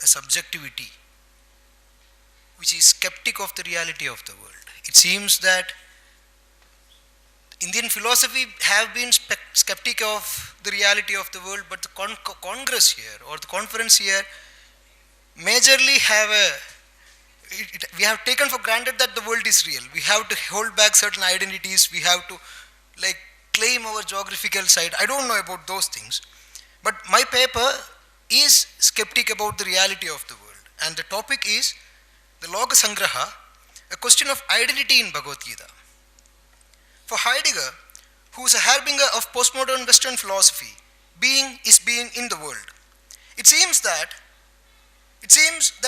a subjectivity which is skeptic of the reality of the world. It seems that Indian philosophy have been skeptic of the reality of the world, but the Congress here or the conference here majorly have we have taken for granted that the world is real. We have to hold back certain identities. We have to like claim our geographical side. I don't know about those things, but my paper is skeptic about the reality of the world, and the topic is the Lok Sanghraha, a question of identity in Bhagwad Geeta. For Heidegger, who is a harbinger of postmodern Western philosophy, being is being in the world. It seems that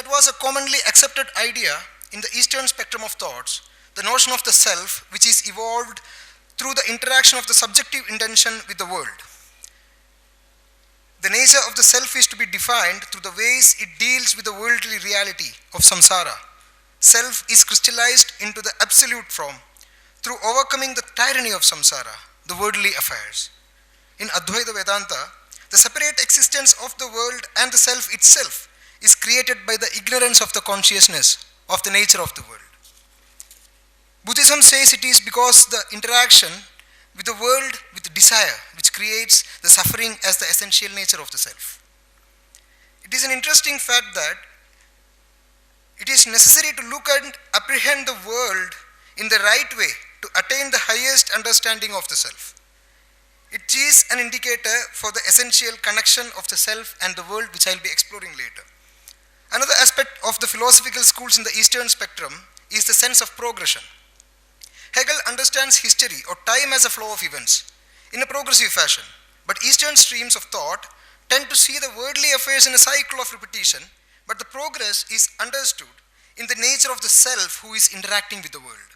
was a commonly accepted idea in the Eastern spectrum of thoughts, the notion of the self, which is evolved through the interaction of the subjective intention with the world. The nature of the self is to be defined through the ways it deals with the worldly reality of samsara. Self is crystallized into the absolute form through overcoming the tyranny of samsara, the worldly affairs. In Advaita Vedanta, the separate existence of the world and the self itself is created by the ignorance of the consciousness of the nature of the world. Buddhism says it is because the interaction with the world with desire which creates the suffering as the essential nature of the self. It is an interesting fact that it is necessary to look and apprehend the world in the right way to attain the highest understanding of the self. It is an indicator for the essential connection of the self and the world, which I will be exploring later. Another aspect of the philosophical schools in the Eastern spectrum is the sense of progression. Hegel understands history or time as a flow of events in a progressive fashion, but Eastern streams of thought tend to see the worldly affairs in a cycle of repetition, but the progress is understood in the nature of the self who is interacting with the world.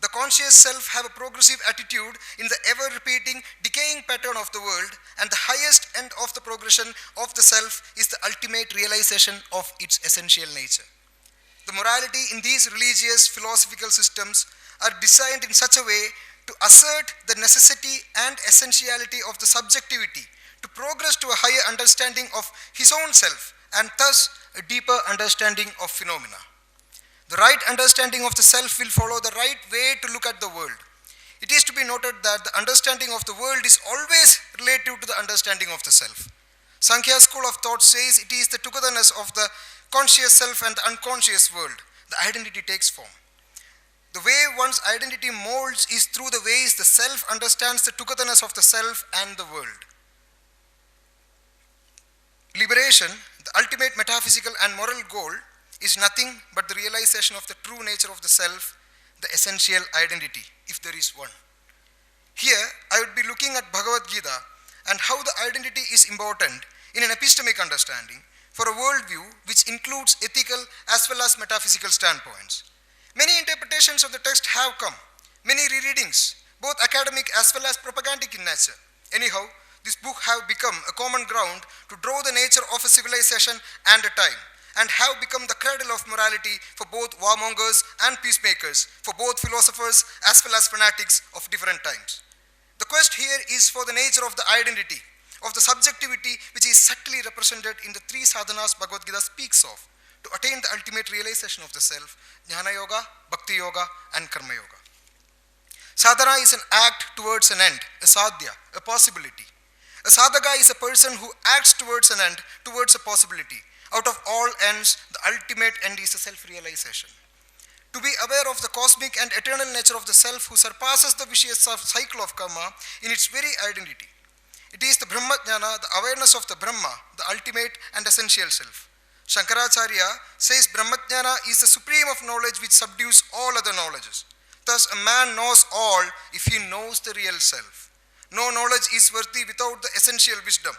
The conscious self have a progressive attitude in the ever-repeating, decaying pattern of the world, and the highest end of the progression of the self is the ultimate realization of its essential nature. The morality in these religious philosophical systems are designed in such a way to assert the necessity and essentiality of the subjectivity to progress to a higher understanding of his own self and thus a deeper understanding of phenomena. The right understanding of the self will follow the right way to look at the world. It is to be noted that the understanding of the world is always relative to the understanding of the self. Sankhya school of thought says it is the togetherness of the conscious self and the unconscious world. The identity takes form. The way one's identity molds is through the ways the self understands the togetherness of the self and the world. Liberation, the ultimate metaphysical and moral goal, is nothing but the realization of the true nature of the self, the essential identity, if there is one. Here, I would be looking at Bhagwad Geeta and how the identity is important in an epistemic understanding for a worldview which includes ethical as well as metaphysical standpoints. Many interpretations of the text have come, many rereadings, both academic as well as propagandic in nature. Anyhow, this book have become a common ground to draw the nature of a civilization and a time, and have become the cradle of morality for both warmongers and peacemakers, for both philosophers as well as fanatics of different times. The quest here is for the nature of the identity, of the subjectivity which is subtly represented in the three sadhanas Bhagavad Gita speaks of, to attain the ultimate realization of the self, Jnana Yoga, Bhakti Yoga, and Karma Yoga. Sadhana is an act towards an end, a sadhya, a possibility. A sadhaka is a person who acts towards an end, towards a possibility. Out of all ends, the ultimate end is the self-realization. To be aware of the cosmic and eternal nature of the self who surpasses the vicious cycle of karma in its very identity. It is the Brahmajnana, the awareness of the Brahma, the ultimate and essential self. Shankaracharya says Brahmajnana is the supreme of knowledge which subdues all other knowledges. Thus, a man knows all if he knows the real self. No knowledge is worthy without the essential wisdom.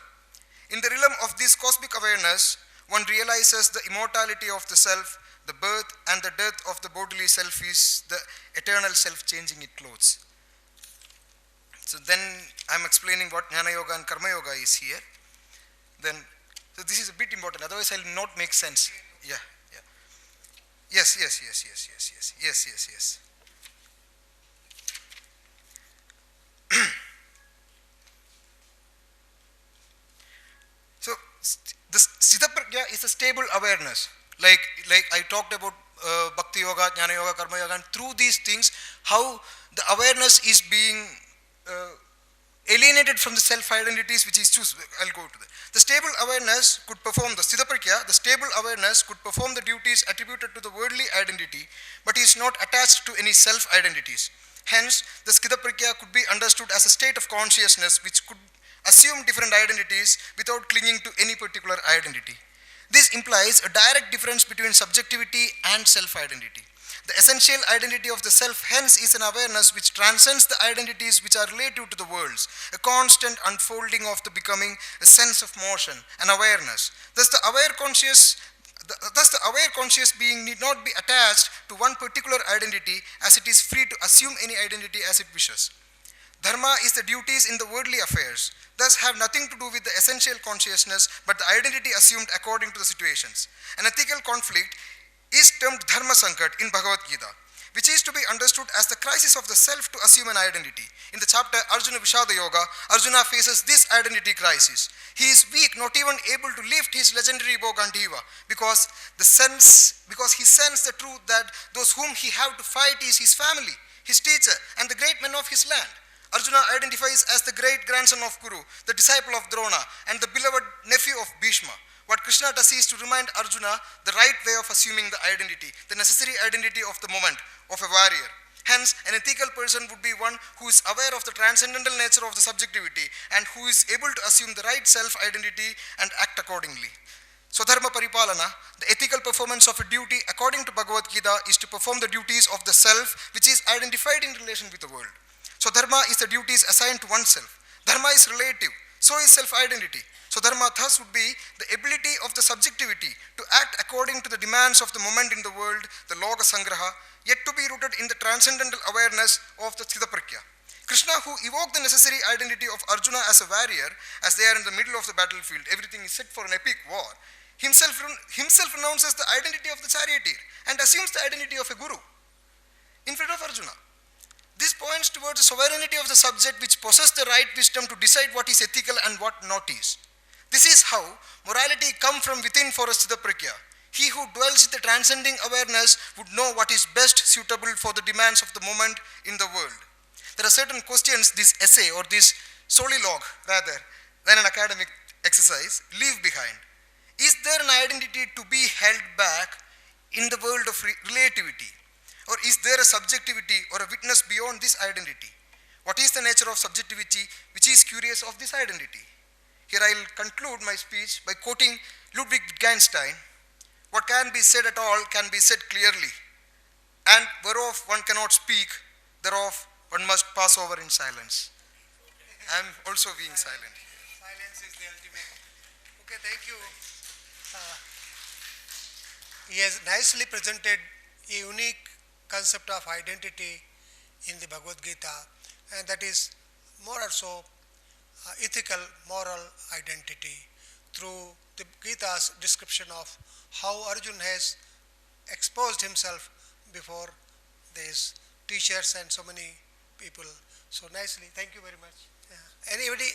In the realm of this cosmic awareness, one realizes the immortality of the self, the birth and the death of the bodily self is the eternal self changing its clothes. So then I'm explaining what Jnana Yoga and Karma Yoga is here. So this is a bit important, otherwise I will not make sense. Yeah. Yes. So The Sthitaprajna is a stable awareness. Like I talked about Bhakti Yoga, Jnana Yoga, Karma Yoga, and through these things, how the awareness is being alienated from the self-identities which is choose. I'll go to that. The stable awareness could perform the Sthitaprajna, the stable awareness could perform the duties attributed to the worldly identity, but is not attached to any self-identities. Hence, the Sthitaprajna could be understood as a state of consciousness which could assume different identities without clinging to any particular identity. This implies a direct difference between subjectivity and self-identity. The essential identity of the self, hence, is an awareness which transcends the identities which are relative to the worlds, a constant unfolding of the becoming, a sense of motion, an awareness. Thus, the aware conscious being need not be attached to one particular identity, as it is free to assume any identity as it wishes. Dharma is the duties in the worldly affairs, thus have nothing to do with the essential consciousness, but the identity assumed according to the situations. An ethical conflict is termed Dharma Sankat in Bhagwad Geeta, which is to be understood as the crisis of the self to assume an identity. In the chapter Arjuna Vishada Yoga, Arjuna faces this identity crisis. He is weak, not even able to lift his legendary bow Gandiva, because he sensed the truth that those whom he have to fight is his family, his teacher, and the great men of his land. Arjuna identifies as the great grandson of Kuru, the disciple of Drona, and the beloved nephew of Bhishma. What Krishna does is to remind Arjuna the right way of assuming the identity, the necessary identity of the moment of a warrior. Hence, an ethical person would be one who is aware of the transcendental nature of the subjectivity and who is able to assume the right self-identity and act accordingly. Swadharma Paripalana, the ethical performance of a duty according to Bhagavad Gita is to perform the duties of the self which is identified in relation with the world. So dharma is the duties assigned to oneself. Dharma is relative, so is self-identity. So dharma thus would be the ability of the subjectivity to act according to the demands of the moment in the world, the Lok Sanghraha, yet to be rooted in the transcendental awareness of the Sthitaprajna. Krishna, who evoked the necessary identity of Arjuna as a warrior, as they are in the middle of the battlefield, everything is set for an epic war, himself renounces the identity of the charioteer and assumes the identity of a guru in front of Arjuna. This points towards the sovereignty of the subject which possesses the right wisdom to decide what is ethical and what not is. This is how morality comes from within for a Sthitaprajna. He who dwells in the transcending awareness would know what is best suitable for the demands of the moment in the world. There are certain questions this essay or this soliloquy rather than an academic exercise leave behind. Is there an identity to be held back in the world of relativity? Or is there a subjectivity or a witness beyond this identity? What is the nature of subjectivity which is curious of this identity? Here I will conclude my speech by quoting Ludwig Wittgenstein. What can be said at all can be said clearly, and whereof one cannot speak, thereof one must pass over in silence. I am also being silent. Silence is the ultimate. Okay, thank you. He has nicely presented a unique concept of identity in the Bhagwad Gita, and that is more or so ethical, moral identity through the Gita's description of how Arjuna has exposed himself before these teachers and so many people so nicely. Thank you very much. Anybody?